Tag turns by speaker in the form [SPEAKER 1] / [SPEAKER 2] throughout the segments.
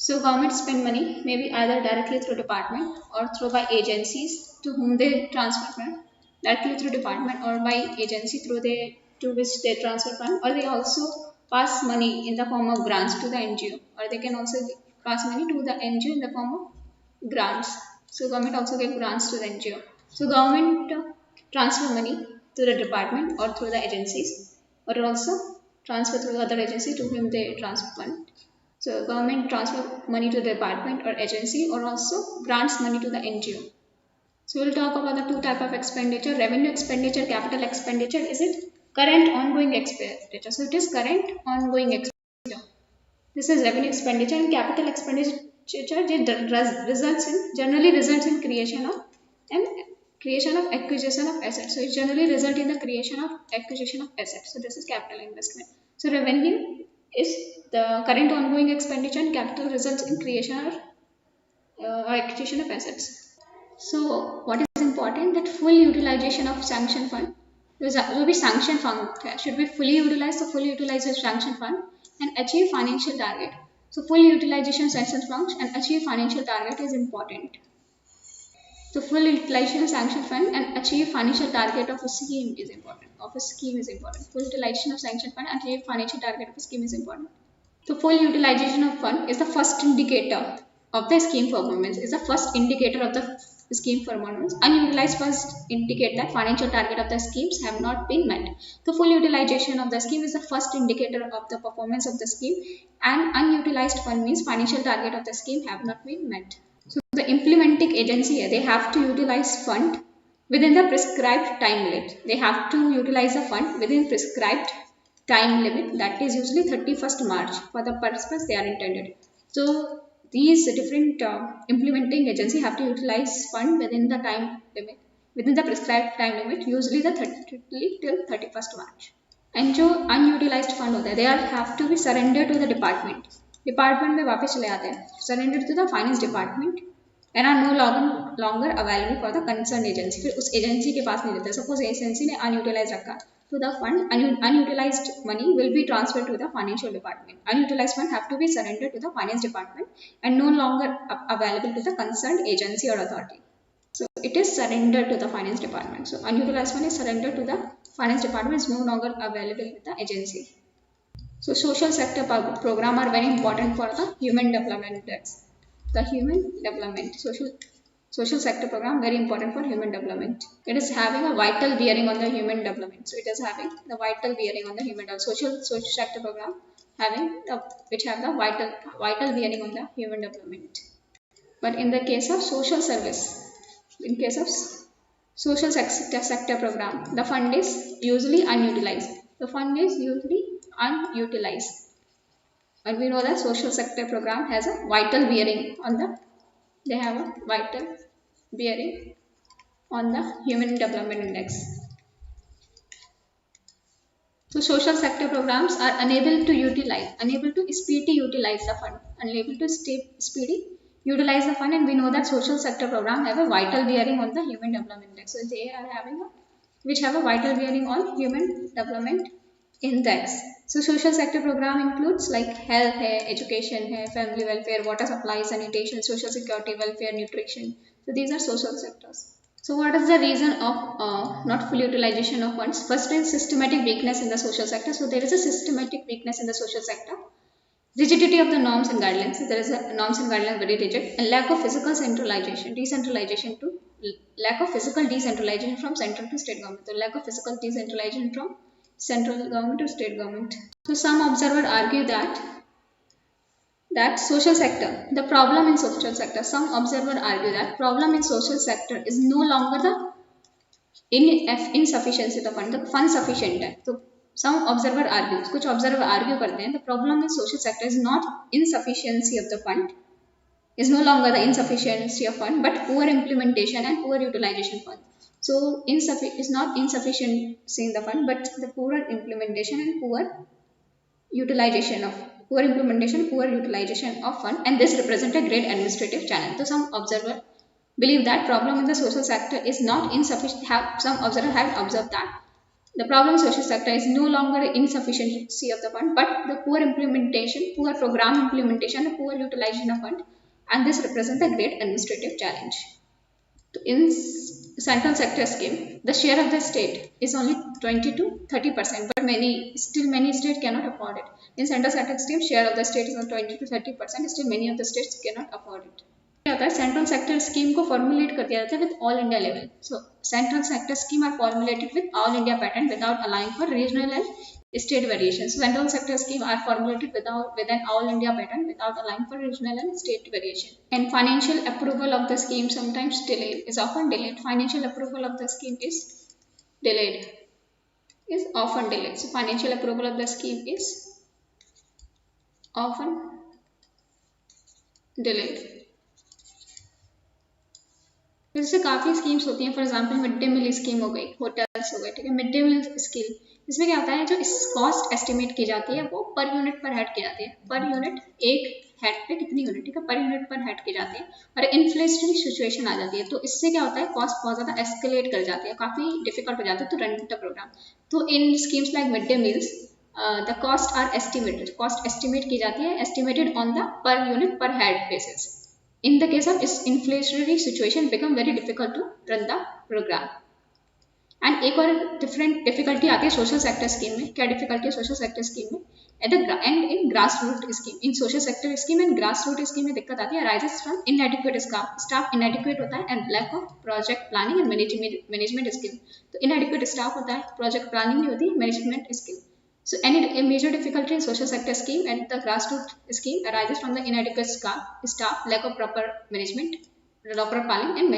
[SPEAKER 1] So government spend money maybe either directly through department or through by agencies to whom they transfer fund, directly through department or by agency through they to which they transfer fund, or they also pass money in the form of grants to the NGO, or they can also pass money to the NGO in the form of grants. So government also give grants to the NGO. So government transfer money to the department or through the agencies, or also transfer through the other agency to whom they transfer fund. So government transfer money to the department or agency, or also grants money to the NGO. So we'll talk about the two type of expenditure: revenue expenditure, capital expenditure. Is it current ongoing expenditure? So it is current ongoing expenditure. This is revenue expenditure, and capital expenditure generally results in creation of and creation of acquisition of assets. So it generally result in the creation of acquisition of assets. So this is capital investment. So revenue is the current ongoing expenditure, and capital results in creation or acquisition of assets. So what is important, that full utilization of sanction fund will be sanction fund should be fully utilized. So fully utilize the sanction fund and achieve financial target. So full utilization of sanction fund and achieve financial target is important. So full utilization of sanction fund and achieve financial target of a scheme is important. Full utilization of sanction fund and achieve financial target of a scheme is important. So full utilization of fund is the first indicator of the scheme performance. Is the first indicator of the scheme performance. Unutilized funds indicate that financial target of the schemes have not been met. The full utilization of the scheme is the first indicator of the performance of the scheme, and unutilized fund means financial target of the scheme have not been met. So the implementing agency, they have to utilize fund within the prescribed time limit. They have to utilize the fund within prescribed time limit, that is usually 31st March for the purpose they are intended. So these different implementing agency have to utilize fund within the time limit, within the prescribed time limit, usually the 30 till 31st March. And जो unutilized fund होता है, they are have to be surrendered to the department. Department में वापस चले आते हैं, surrender to the finance department and are no longer available for the concern agency. फिर उस एजेंसी के पास नहीं रहता. सपोज एजेंसी ने अनयूटिलाइज रखा, to the fund, unutilized money will be transferred to the financial department. Unutilized fund have to be surrendered to the finance department and no longer available to the concerned agency or authority. So it is surrendered to the finance department. So unutilized fund is surrendered to the finance department, is no longer available with the agency. So social sector program are very important for the human development index. The human development social sector program very important for human development. It is having a vital bearing on the human development. So it is having the vital bearing on the human development. Social sector program having which have the vital bearing on the human development. But in the case of social service, in case of social sector program, the fund is usually unutilized. The fund is usually unutilized. And we know that social sector program has a vital bearing on the, they have a vital bearing on the human development index. So social sector programs are unable to speedy utilize the fund, utilize the fund, and we know that social sector program have a vital bearing on the human development index. So they are having which have a vital bearing on human development index. So social sector program includes like health education family welfare, water supply, sanitation, social security, welfare, nutrition. So these are social sectors. So what is the reason of not full utilization of funds? First is systematic weakness in the social sector. So there is a systematic weakness in the social sector. Rigidity of the norms and guidelines. So there is a norms and guidelines very rigid, and lack of physical decentralization from central to state government. So lack of physical decentralization from central government to state government. So some observers argue that social sector, the problem in social sector, some observers argue that problem in social sector is no longer the insufficiency of the fund, the fund sufficient है. So some observer argue, कुछ observer argue करते हैं, the problem in social sector is not insufficiency of the fund, is no longer the insufficiency of fund, but poor implementation and poor utilization fund. So is not insufficiency in the fund, but the poor implementation and poor utilization of fund, and this represents a great administrative challenge. So some observer believe that problem in the social sector is not insufficient. Some observers have observed that The problem in social sector is no longer insufficiency of the fund, but the poor implementation, poor program implementation, and poor utilization of fund, and this represents a great administrative challenge. In central sector scheme, the share of the state is only 20 to 30%, but many states cannot afford it. In central sector scheme, share of the state is only 20 to 30%, still many of the states cannot afford it. क्या होता है, central sector scheme को formulate कर दिया जाता है with all India level. So central sector scheme are formulated with all India pattern without allowing for regional and state variations. Central sector scheme are formulated with an all India pattern without allowing for regional and state variation. And financial approval of the scheme sometimes delayed, is often delayed. Financial approval of the scheme is delayed, is often delayed. So financial approval of the scheme is often delayed. जैसे काफ़ी schemes होती हैं, for example mid day meal scheme हो गई, hotels हो गए, ठीक है. मिड डे मील स्कीम, इसमें क्या होता है, जो इस कॉस्ट एस्टिमेट की जाती है वो पर यूनिट पर हेड की जाती है. पर यूनिट, एक हेड पे कितनी यूनिट, ठीक है, पर यूनिट पर हेड की जाती है. और इन्फ्लेशनरी सिचुएशन आ जाती है, तो इससे क्या होता है, कॉस्ट बहुत ज़्यादा एस्केलेट कर जाती है, काफ़ी डिफिकल्ट हो जाता है टू रन द प्रोग्राम. तो in schemes like mid day meals the cost are estimated, cost estimate की जाती है, estimated on the per unit per head basis. In the case of inflationary situation, become very difficult to run the program. And एक और different difficulty आती है social sector scheme में. क्या difficulty है social sector scheme में? And in grassroots scheme, in social sector scheme and grassroots scheme में दिक्कत आती है, arises from inadequate staff inadequate होता है, and lack of project planning and management skill. तो inadequate staff होता है, project planning नहीं होती, management skill. So any major difficulty in social sector scheme and the grassroots scheme arises from the inadequate staff, lack of proper management, proper planning and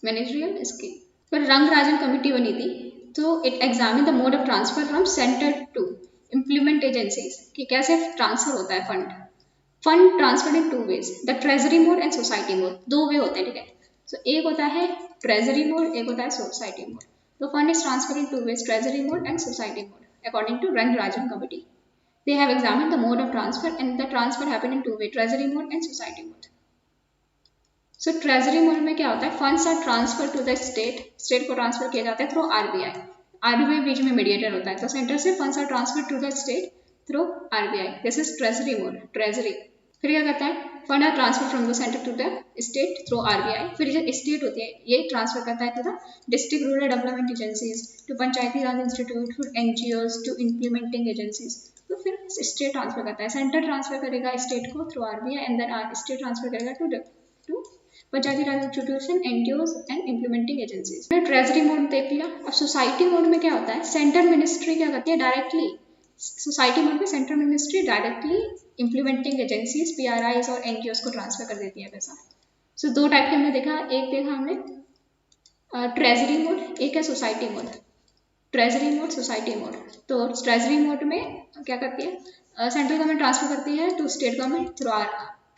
[SPEAKER 1] managerial skill. पर Rangarajan committee बनी थी, तो it examined the mode of transfer from center to implement agencies, कि कैसे transfer होता है fund transfer in 2 ways, the treasury mode and society mode. 2 वे होते हैं, ठीक है. सो एक होता है ट्रेजरी मोड, एक होता है सोसाइटी मोड. तो fund is transfer in 2 ways, treasury mode and society mode. According to Rangarajan Committee, they have examined the mode of transfer, and the transfer happened in 2 ways, treasury mode and society mode. So treasury mode में क्या होता है, funds are transferred to the state को transfer किया जाता है through RBI. RBI बीच में mediator होता है, तो सेंटर से funds are transferred to the state through RBI. This is treasury mode, treasury. फिर क्या करता है, fund are transfer from the centre to the state through RBI. फिर जो स्टेट होती है ये ट्रांसफर करता है to the district rural development agencies, to Panchayati Raj institute, to NGOs, to implementing agencies. तो फिर स्टेट ट्रांसफर करता है, सेंटर ट्रांसफर करेगा स्टेट को through RBI, and then state transfer करेगा to Panchayati Raj institution, NGOs and implementing agencies. Treasury mode देख लिया. अब सोसाइटी मोड में क्या होता है, सेंट्रल मिनिस्ट्री क्या करती है डायरेक्टली, सोसाइटी मोड में central ministry directly implementing agencies, PRIs और NGOs को ट्रांसफर कर देती है पैसा. सो 2 टाइप के हमने देखा, एक देखा हमने ट्रेजरी मोड, एक है society mode. Treasury mode, society mode. तो ट्रेजरी मोड में क्या करती है, सेंट्रल गवर्नमेंट ट्रांसफर करती है to state government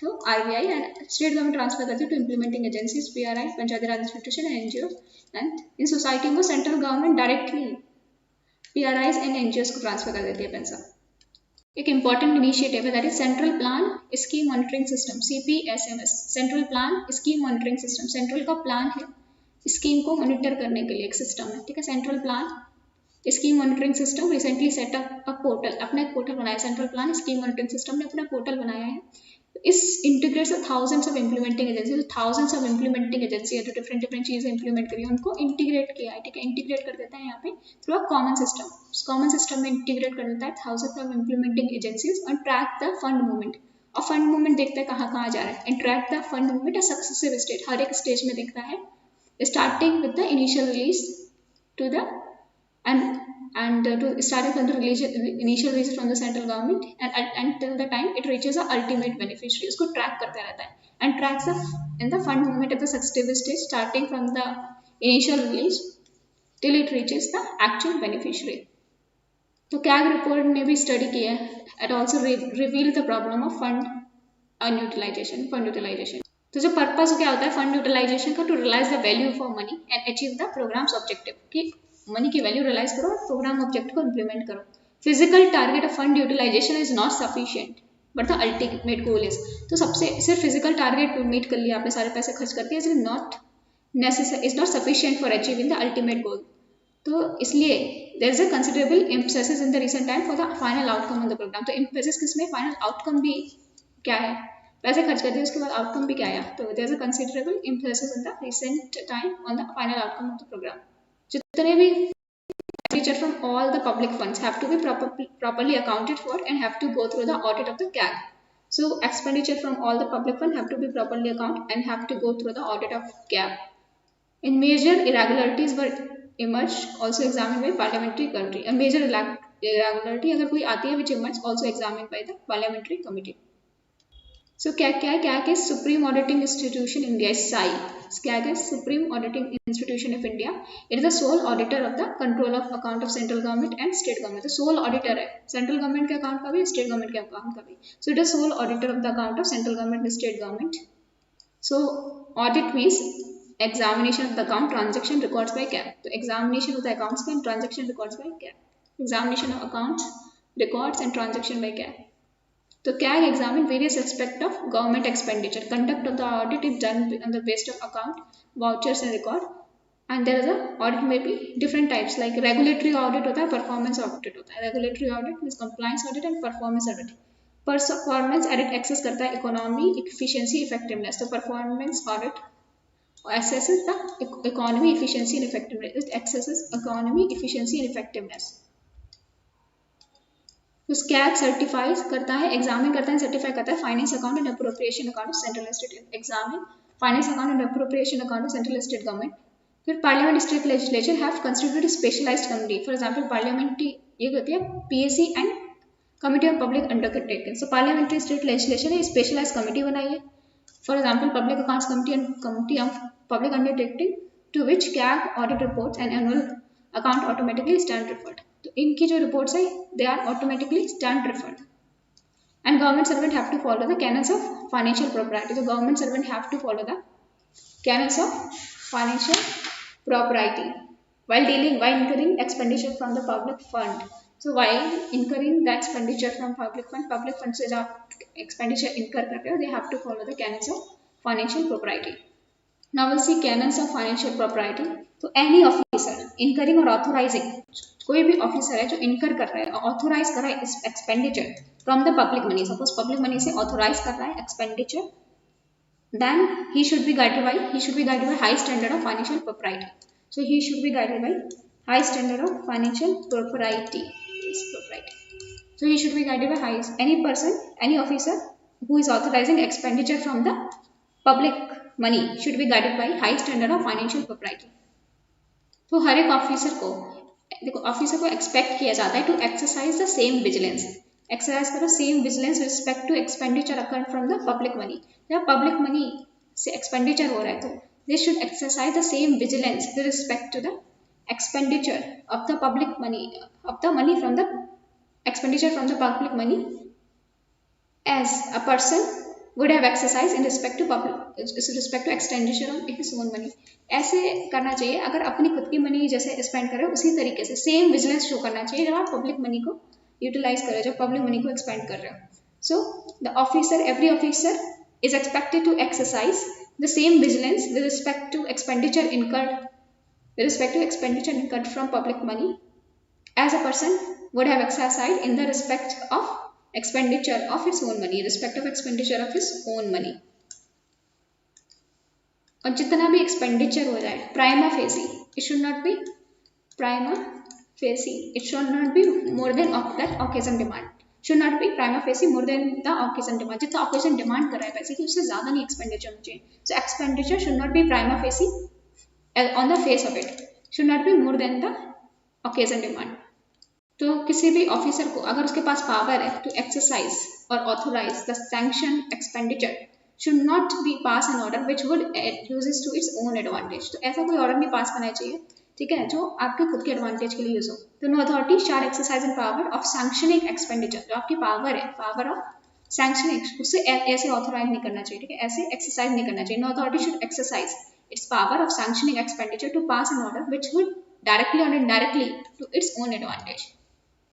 [SPEAKER 1] through RBI, and state government transfer करती है to implementing agencies, PRI, Panchayati Raj institution and NGOs. And in society mode central government directly PRIs and NGOs को transfer कर देती है पैसा. एक इम्पॉर्टेंट इनिशिएटिव है, that is central plan scheme monitoring system, CPSMS. Central plan scheme monitoring system, central का plan है scheme को मॉनिटर करने के लिए एक सिस्टम है, ठीक है. Central plan scheme monitoring system recently setup a portal, अपना एक पोर्टल बनाया. Central plan scheme monitoring system ने अपना पोर्टल बनाया है. इस integrates thousands of implementing agency, thousands of implementing agency है जो डिफरेंट चीज़ें इंप्लीमेंट करी, उनको इंटीग्रेट किया है, ठीक है. इंटीग्रेट कर देता है यहाँ पे through a common system. Common system में इंटीग्रेट कर देता है थाउजेंड्स ऑफ इम्प्लीमेंटिंग एजेंसीज और ट्रैक द फंड मूवमेंट. और फंड मूवमेंट देखता है कहाँ जा रहा है, and track the fund movement a successive state, हर एक स्टेज में देखता है, starting with the initial release to the and to starting from the initial release from the central government and until the time it reaches the ultimate beneficiary. उसको track करता रहता है and tracks in the fund movement at the successive stage starting from the initial release till it reaches the actual beneficiary. तो CAG report ने भी study किया है, it also revealed the problem of fund utilization. तो जो purpose क्या होता है फंड यूटिलाइजेशन का, to realise the value for money and achieve the programmes objective, कि मनी की वैल्यू रियलाइज करो और प्रोग्राम ऑब्जेक्ट को इम्प्लीमेंट करो. Physical target of fund utilisation is not sufficient but the ultimate goal is. तो सबसे सिर्फ फिजिकल टारगेट मीट कर लिया आपने, सारे पैसे खर्च कर दिए, is not sufficient for achieving the ultimate goal. तो इसलिए there is a considerable emphasis in the recent time for the final outcome of the programme. तो एम्फेसिस किसमें, फाइनल आउटकम भी क्या है, पैसे खर्च करते हैं उसके बाद आउटकम भी क्या आया, तो there is a considerable emphasis in the recent time on the final outcome of the programme. जितने भी expenditure from all the public funds have to be properly accounted for and have to go through the audit of the CAG. So expenditure from all the public fund have to be properly accounted and have to go through the audit of CAG. In major irregularities were emerged also examined by parliamentary committee. A major irregularity अगर कोई आती है which emerged also examined by the parliamentary committee. So CAG क्या है, CAG is Supreme Auditing Institution India, SAI. CAG is Supreme Auditing Institution of India. It is the sole auditor of the control of account of central government and state government. तो sole auditor है central government के account का भी, state government के account का भी. So it is sole auditor of the account of central government and state government. So audit means examination of the account, transaction records by CAG. तो examination of the accounts and transaction records by CAG. Examination of accounts, records and transaction by CAG. So CAG examine various aspects of government expenditure. Conduct of the audit is done on the basis of account, vouchers and record. And there is a audit may be different types like regulatory audit होता है, performance audit होता है. Regulatory audit means compliance audit and performance audit. Performance audit access करता है economy, efficiency, effectiveness. So performance audit assesses the economy, efficiency and effectiveness. It assesses economy, efficiency and effectiveness. तो CAG certifies करता है, examine करता है, certify करता है finance account and appropriation account central state, examine finance account and appropriation account central state government. फिर parliament state legislature have constituted specialised committee. For example parliamentary ये होती है PAC and committee of public undertaking. So parliamentary state legislature ने specialised committee बनाई है. For example public accounts committee and committee of public undertaking to which CAG audit reports and annual account automatically stand referred. तो इनकी जो reports है they are automatically stand referred. And government servant have to follow the canons of financial property. तो government servant have to follow the canons of financial property while incurring expenditure from the public fund. So while incurring the expenditure from public fund से जब expenditure incur कर रहे हो, they have to follow the canons of financial propriety. Now we'll see canons of financial propriety. तो any officer incurring और authorizing, कोई भी officer है जो इनकर कर रहा है, ऑथोराइज कर रहा है expenditure from the public money, suppose public money से ऑथोराइज कर रहा है expenditure, then he should be guided by high standard of financial propriety. So he should be guided by high standard of financial propriety. So he should be guided by any officer who is authorizing expenditure from the public money should be guided by high standard of financial propriety. तो हर एक officer को देखो, officer को expect किया जाता है to exercise the same vigilance. Exercise करो same vigilance respect to expenditure occur from the public money. जब पब्लिक मनी से एक्सपेंडिचर हो रहा है तो they should exercise the same vigilance with respect to the expenditure of the public money, of the money from the expenditure from the public money as a person would have exercised in respect to expenditure of his own money. ऐसे करना चाहिए अगर अपनी खुद की money जैसे spend करें उसी तरीके से सेम विजिलेंस शो करना चाहिए जब आप पब्लिक मनी को यूटिलाइज करें, जब पब्लिक मनी को एक्सपेंड कर रहे हो. So the officer, every officer is expected to exercise the same vigilance with respect to expenditure incurred from public money as a person would have exercised in the respect of expenditure of his own money, और जितना भी expenditure हो जाए prima facie, it should not be more than that occasion demand. should not be prima facie more than the occasion demand. जितना occasion demand कर रहा है पैसे की उससे ज़्यादा नहीं expenditure होना चाहिए. So expenditure should not be prima facie on the face of it. Should not be more than the occasion demand. तो किसी भी ऑफिसर को अगर उसके पास पावर है to exercise or authorize the sanctioned expenditure should not be pass an order which would uses to its own advantage. तो ऐसा कोई ऑर्डर नहीं पास करना चाहिए, ठीक है, जो आपके खुद के एडवांटेज के लिए यूज हो. तो no authority shall exercise in power of sanctioning expenditure. जो आपकी पावर है, पावर ऑफ सैंक्शनिंग, उससे ऐसे ऑथोराइज नहीं करना चाहिए, ठीक है, ऐसे एक्सरसाइज नहीं करना चाहिए. No authority should exercise its power of sanctioning expenditure to pass an order which would directly और indirectly to its own advantage.